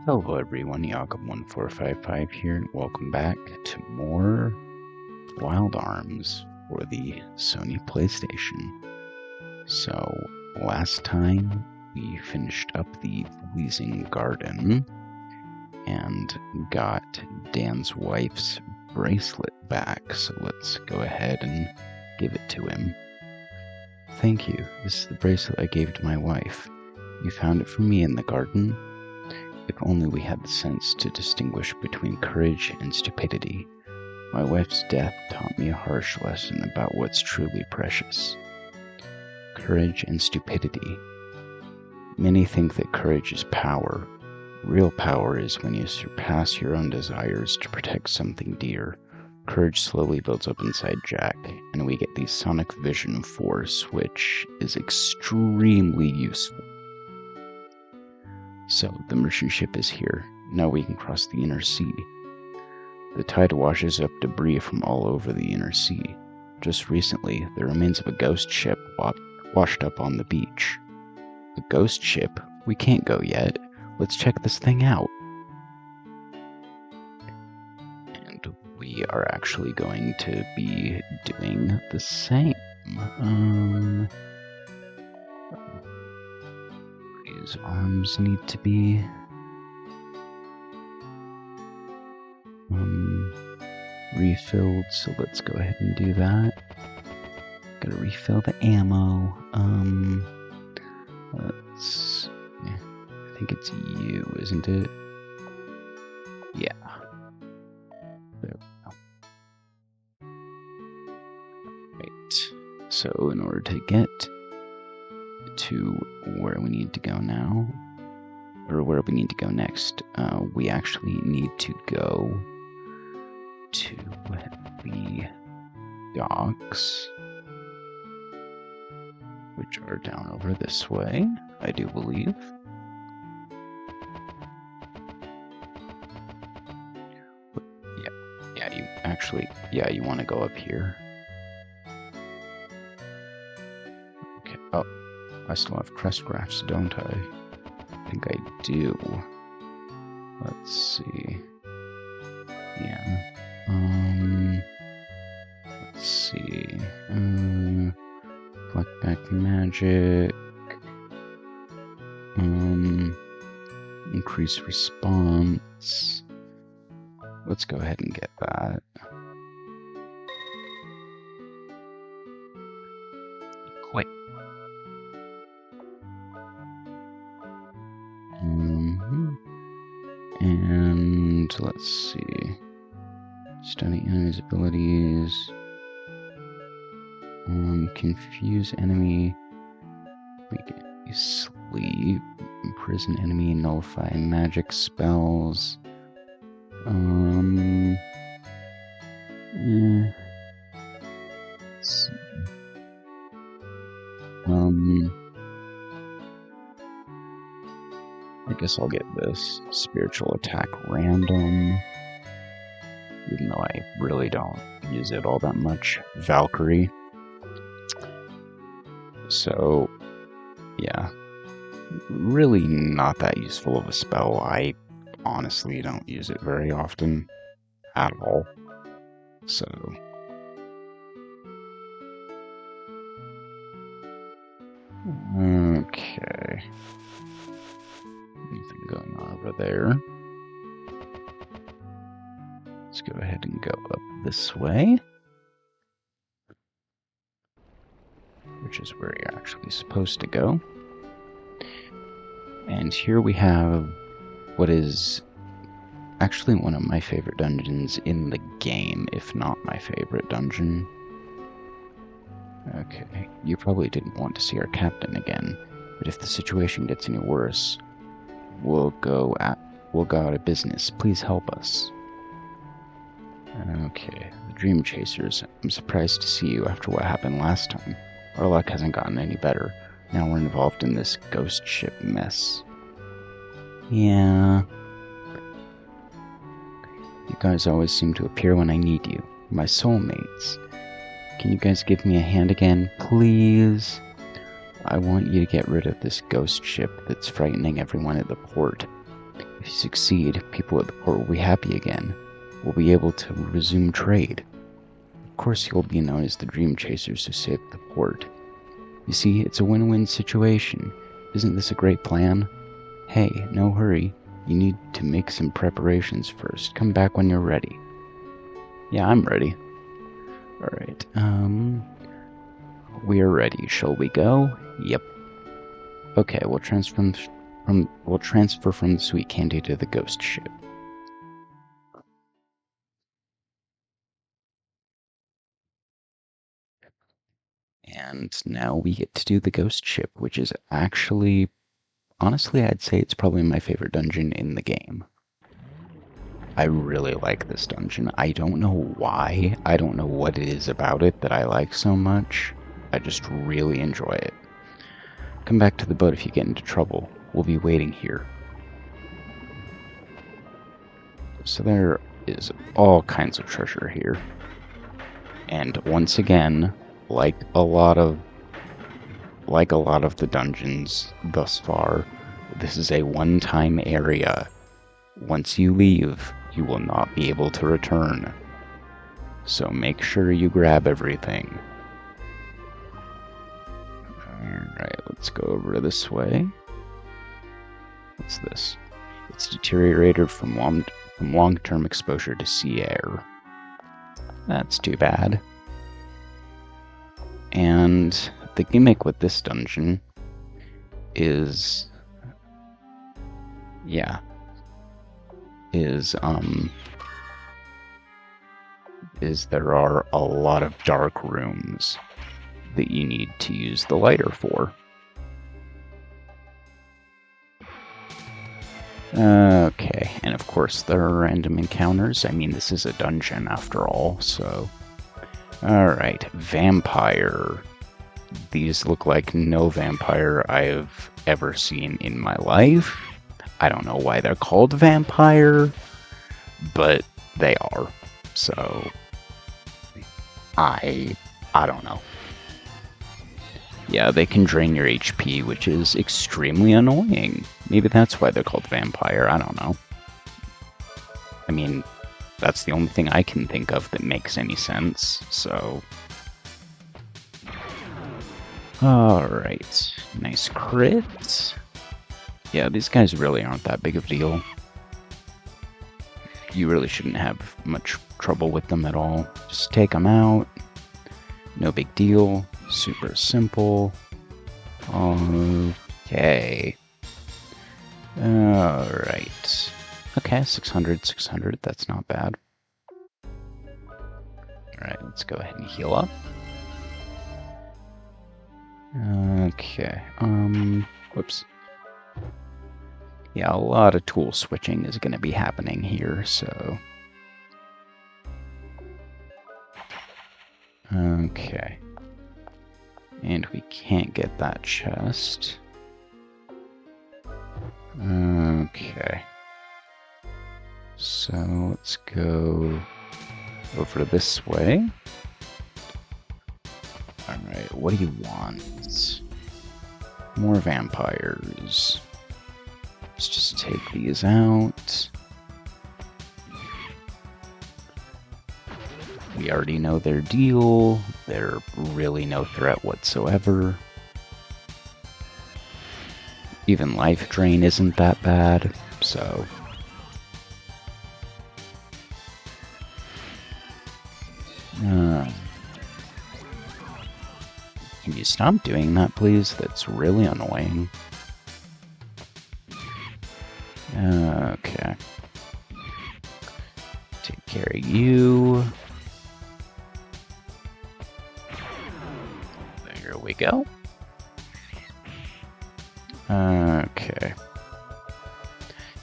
Hello everyone, Yakob1455 here, and welcome back to more Wild Arms for the Sony PlayStation. So, last time we finished up the Freezing Garden and got Dan's wife's bracelet back, so let's go ahead and give it to him. Thank you, this is the bracelet I gave to my wife. You found it for me in the garden? If only we had the sense to distinguish between courage and stupidity. My wife's death taught me a harsh lesson about what's truly precious. Courage and stupidity. Many think that courage is power. Real power is when you surpass your own desires to protect something dear. Courage slowly builds up inside Jack, and we get the sonic vision force, which is extremely useful. So, the merchant ship is here. Now we can cross the inner sea. The tide washes up debris from all over the inner sea. Just recently, the remains of a ghost ship washed up on the beach. A ghost ship? We can't go yet. Let's check this thing out. And we are actually going to be doing the same. His arms need to be refilled, so let's go ahead and do that. Gotta refill the ammo. I think it's you, isn't it? Yeah. There we go. Right. So in order to get to where we need to go now, or where we need to go next, we actually need to go to the docks, which are down over this way, I do believe. You want to go up here. Okay, oh, I still have crest graphs, don't I? I think I do. Let's see. Yeah. Let's see. Collect back magic. Increase response. Let's go ahead and get that. Wait. And let's see. Study enemies' abilities. Confuse enemy. Make it sleep. Imprison enemy. Nullify magic spells. Let's see. I guess I'll get this. Spiritual attack random. Even though I really don't use it all that much. Valkyrie. So, yeah. Really not that useful of a spell. I honestly don't use it very often. At all. So. Okay. Anything going on over there? Let's go ahead and go up this way. Which is where you're actually supposed to go. And here we have what is actually one of my favorite dungeons in the game, if not my favorite dungeon. Okay, you probably didn't want to see our captain again, but if the situation gets any worse, we'll go out of business. Please help us. Okay, the Dream Chasers. I'm surprised to see you after what happened last time. Our luck hasn't gotten any better. Now we're involved in this ghost ship mess. Yeah. You guys always seem to appear when I need you. My soulmates. Can you guys give me a hand again, please? I want you to get rid of this ghost ship that's frightening everyone at the port. If you succeed, people at the port will be happy again. We'll be able to resume trade. Of course, you'll be known as the Dream Chasers who saved the port. You see, it's a win-win situation. Isn't this a great plan? Hey, no hurry. You need to make some preparations first. Come back when you're ready. Yeah, I'm ready. Alright, we are ready. Shall we go? Yep. Okay, we'll transfer from the sweet candy to the ghost ship. And now we get to do the ghost ship, which is actually, honestly, I'd say it's probably my favorite dungeon in the game. I really like this dungeon. I don't know why. I don't know what it is about it that I like so much. I just really enjoy it. Come back to the boat if you get into trouble. We'll be waiting here. So there is all kinds of treasure here. And once again, like a lot of the dungeons thus far, this is a one-time area. Once you leave, you will not be able to return. So make sure you grab everything. Alright, let's go over this way. What's this? It's deteriorated from long-term exposure to sea air. That's too bad. And the gimmick with this dungeon is there are a lot of dark rooms that you need to use the lighter for. Okay, and of course there are random encounters. I mean, this is a dungeon after all, so... Alright, vampire. These look like no vampire I've ever seen in my life. I don't know why they're called vampire, but they are. So, I don't know. Yeah, they can drain your HP, which is extremely annoying. Maybe that's why they're called vampire, I don't know. I mean, that's the only thing I can think of that makes any sense, so... Alright, nice crit. Yeah, these guys really aren't that big of a deal. You really shouldn't have much trouble with them at all. Just take them out. No big deal. Super simple. Okay. Alright. Okay, 600, that's not bad. Alright, let's go ahead and heal up. Okay, whoops. Yeah, a lot of tool switching is going to be happening here, so... Okay. And we can't get that chest. Okay. So, let's go over this way. Alright, what do you want? More vampires. Let's just take these out. We already know their deal. They're really no threat whatsoever. Even life drain isn't that bad, so... Can you stop doing that, please? That's really annoying. Okay. Take care of you. There we go. Okay.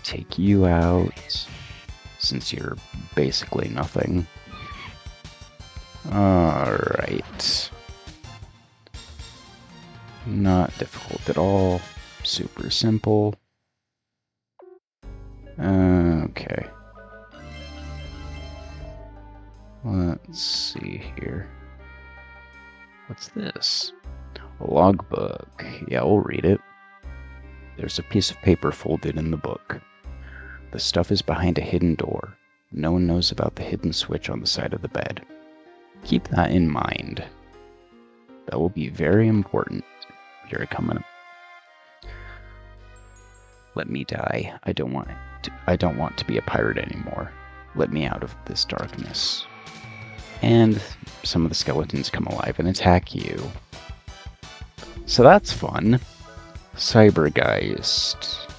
Take you out, since you're basically nothing. Alright. Not difficult at all. Super simple. Okay. Let's see here. What's this? A logbook. Yeah, we'll read it. There's a piece of paper folded in the book. The stuff is behind a hidden door. No one knows about the hidden switch on the side of the bed. Keep that in mind. That will be very important. Here it coming up. Let me die. I don't want to be a pirate anymore. Let me out of this darkness. And some of the skeletons come alive and attack you. So that's fun. Cybergeist.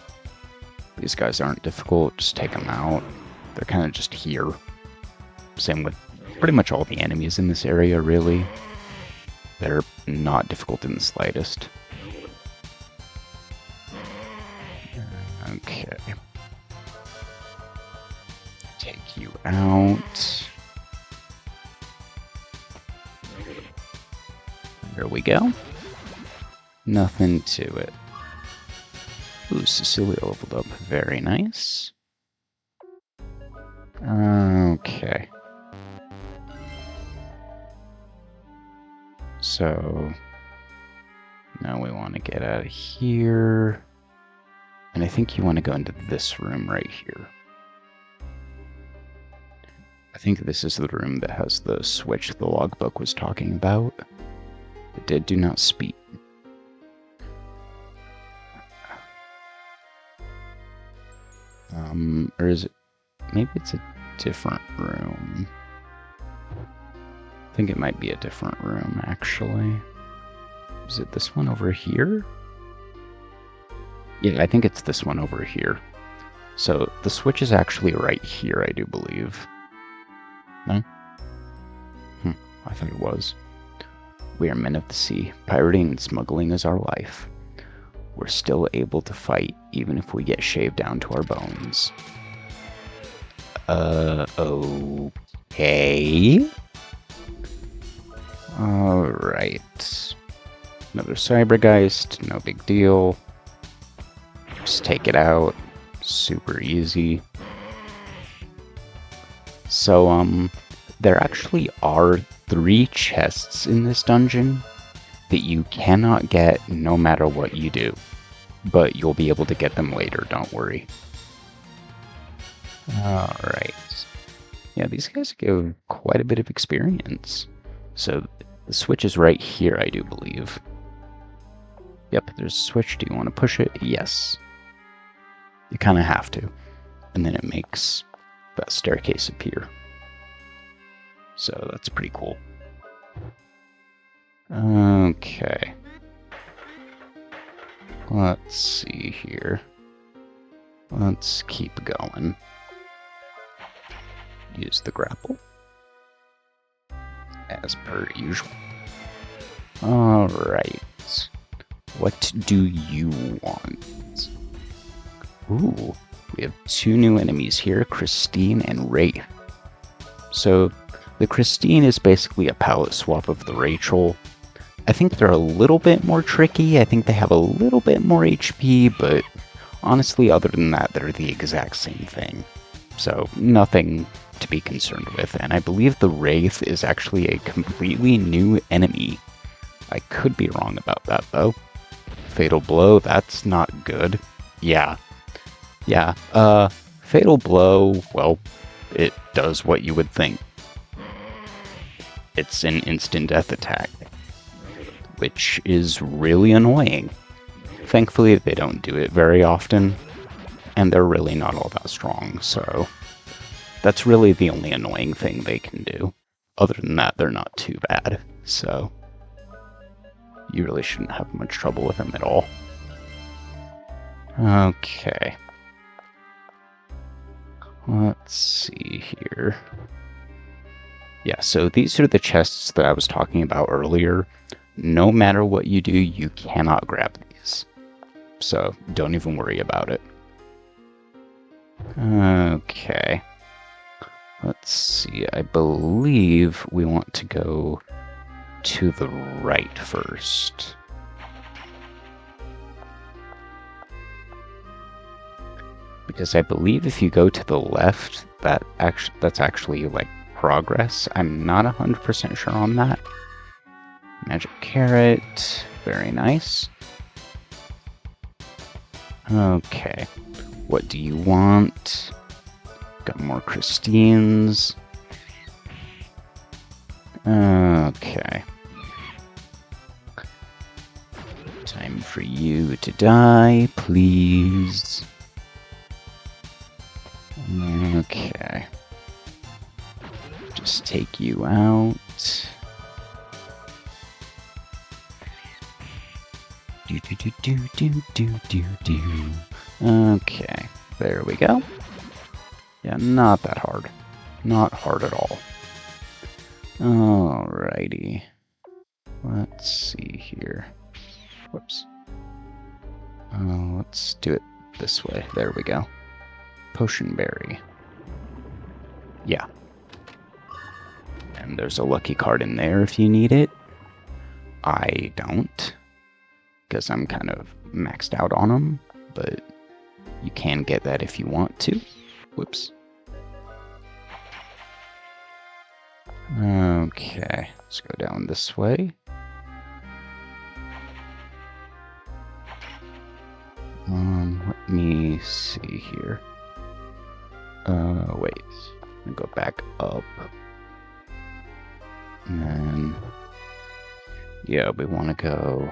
These guys aren't difficult, just take them out. They're kind of just here. Same with pretty much all the enemies in this area, really. They're not difficult in the slightest. Okay. Take you out. There we go. Nothing to it. Ooh, Cecilia leveled up. Very nice. Okay. So, now we want to get out of here. And I think you want to go into this room right here. I think this is the room that has the switch the logbook was talking about. It did do not speak. Or is it... Maybe it's a different room. I think it might be a different room, actually. Is it this one over here? Yeah, I think it's this one over here. So, the switch is actually right here, I do believe. No? I thought it was. We are men of the sea. Pirating and smuggling is our life. We're still able to fight, even if we get shaved down to our bones. Okay. Alright. Another Cybergeist, no big deal. Just take it out. Super easy. So, there actually are 3 chests in this dungeon that you cannot get no matter what you do. But you'll be able to get them later, don't worry. Alright. Yeah, these guys give quite a bit of experience. So, the switch is right here, I do believe. Yep, there's a switch. Do you want to push it? Yes. You kind of have to. And then it makes that staircase appear. So that's pretty cool. Okay. Let's see here. Let's keep going. Use the grapple. As per usual. Alright. What do you want? Ooh, we have 2 new enemies here, Christine and Wraith. So, the Christine is basically a palette swap of the Rachel. I think they're a little bit more tricky, I think they have a little bit more HP, but honestly, other than that, they're the exact same thing. So, nothing to be concerned with, and I believe the Wraith is actually a completely new enemy. I could be wrong about that, though. Fatal Blow, that's not good. Yeah, Fatal Blow, well, it does what you would think. It's an instant death attack, which is really annoying. Thankfully, they don't do it very often, and they're really not all that strong, so that's really the only annoying thing they can do. Other than that, they're not too bad, so you really shouldn't have much trouble with them at all. Okay. Let's see here. Yeah, so these are the chests that I was talking about earlier. No matter what you do, you cannot grab these. So don't even worry about it. Okay. Let's see, I believe we want to go to the right first. Because I believe if you go to the left, that's actually like progress. I'm not 100% sure on that. Magic carrot, very nice. Okay, What do you want? Got more Christines. Okay. Time for you to die, please. Okay. Just take you out. Okay, there we go. Yeah, not that hard. Not hard at all. Alrighty. Let's see here. Whoops. Let's do it this way. There we go. Potion berry. Yeah. And there's a lucky card in there if you need it. I don't, because I'm kind of maxed out on them, but you can get that if you want to. Whoops. Okay, let's go down this way. Let me see here. Wait. I'm gonna go back up. And then, yeah, we want to go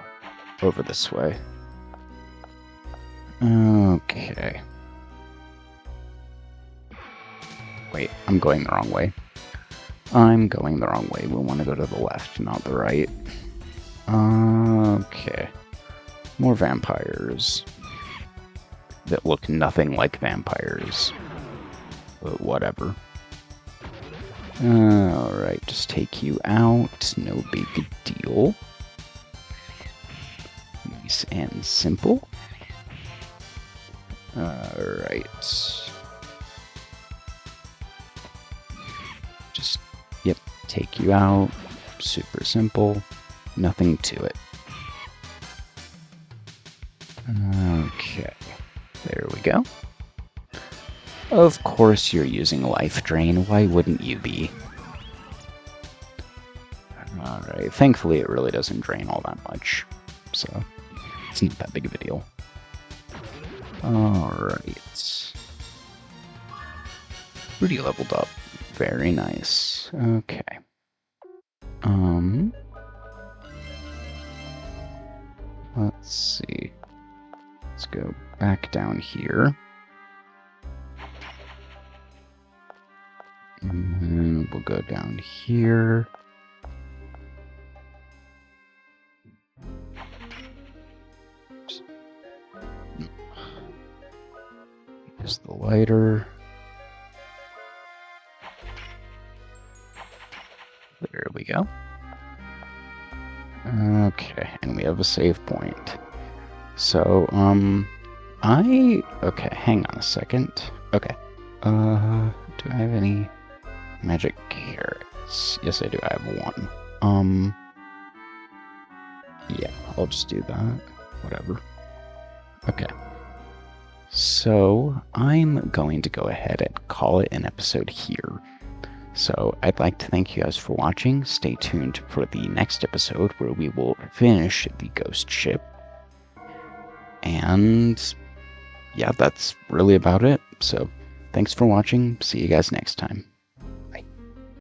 over this way. Okay. Wait, I'm going the wrong way. I'm going the wrong way. We want to go to the left, not the right. Okay. More vampires that look nothing like vampires. But whatever. Alright, just take you out. No big deal. Nice and simple. Alright. Just, yep, take you out. Super simple. Nothing to it. Okay. There we go. Of course you're using life drain. Why wouldn't you be? Alright, thankfully it really doesn't drain all that much. So, it's not that big of a deal. Alright. Rudy leveled up. Very nice. Okay. Let's see. Let's go back down here. And then we'll go down here. Use the lighter. There we go. Okay, and we have a save point. So, okay, hang on a second. Okay, do I have any magic carrots? Yes, I do. I have one. Yeah, I'll just do that. Whatever. Okay. So, I'm going to go ahead and call it an episode here. So, I'd like to thank you guys for watching. Stay tuned for the next episode where we will finish the ghost ship. And yeah, that's really about it. So, thanks for watching. See you guys next time.